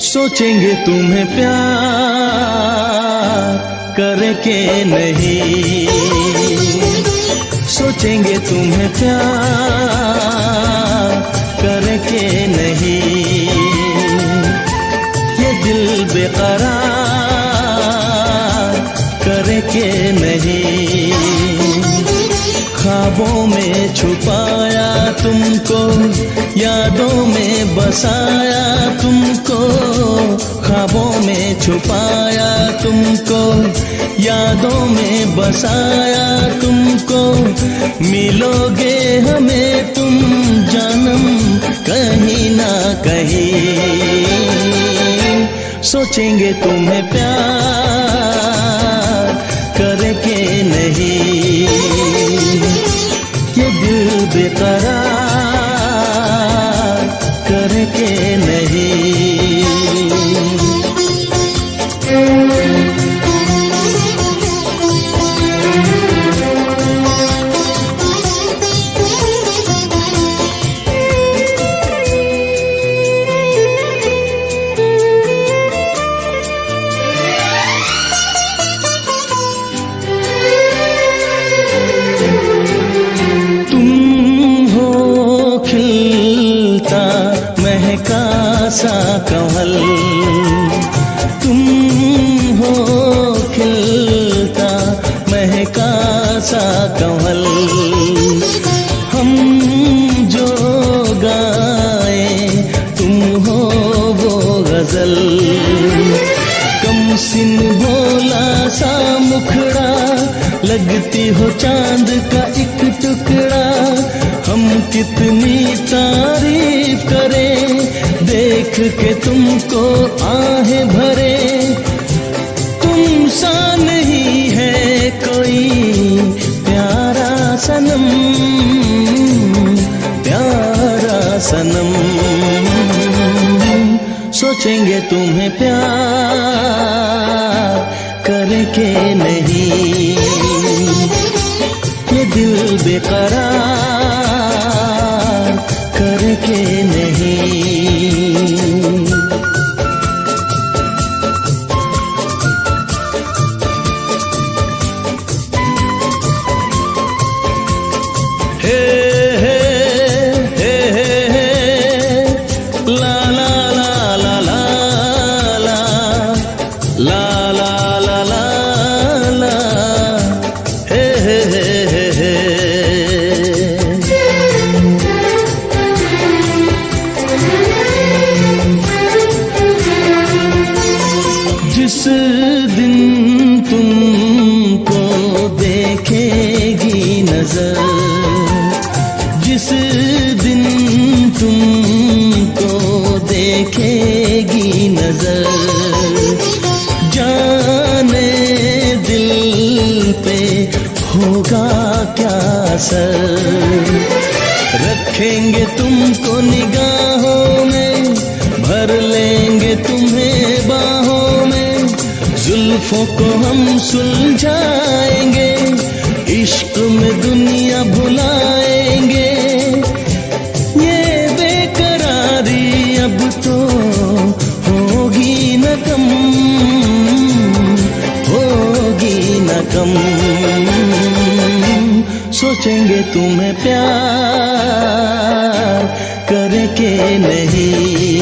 सोचेंगे तुम्हें प्यार करके नहीं, सोचेंगे तुम्हें प्यार करके नहीं, ये दिल बेकरार करके नहीं। ख्वाबों में छुपाया तुमको, यादों में बसाया तुमको, ख्वाबों में छुपाया तुमको, यादों में बसाया तुमको। मिलोगे हमें तुम जानम कहीं ना कहीं, सोचेंगे तुम्हें प्यार करके नहीं, ये दिल बेकरार करके नहीं। महका सा कमल, तुम हो खिलता महका सा कमल, हम जो गाए तुम हो वो गजल। कम सिन भोला सा मुखड़ा, लगती हो चांद का एक टुकड़ा। हम कितनी तारीफ करें देख के तुमको आहें भरे। तुम सा नहीं है कोई प्यारा सनम, प्यारा सनम। सोचेंगे तुम्हें प्यार करके नहीं, ये दिल बेकरार करके नहीं। हे हे हे हे हे ला ला ला ला ला ला ला ला ला ला ला हे हे हे हे जिस दिन तुमको देखेगी नजर, जिस दिन तुमको देखेगी नजर, जाने दिल पे होगा क्या असर। रखेंगे तुमको निगाहों में, भर लेंगे तुम्हें बाहों में, जुल्फों को हम सुलझाएंगे, इश्क में दुनिया भुलाएंगे। ये बेकरारी अब तो होगी न कम, होगी न कम। सोचेंगे तुम्हें प्यार करके नहीं,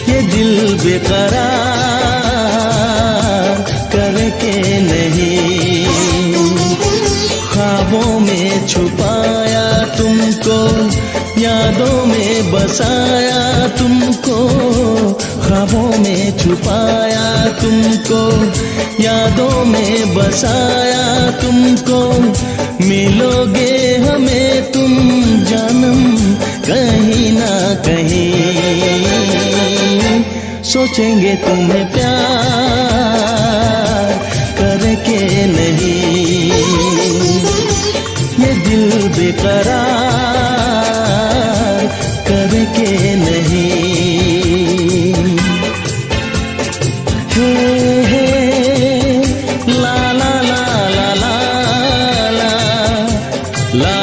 ये दिल बेकरार करके नहीं। ख्वाबों में छुपाया तुमको, यादों में बसाया तुमको, ख्वाबों में छुपाया तुमको, यादों में बसाया तुमको। मिलोगे हमें तुम सोचेंगे तुम्हें प्यार करके नहीं, ये दिल बेकरार करके नहीं। हे हे ला ला ला ला ला ला ला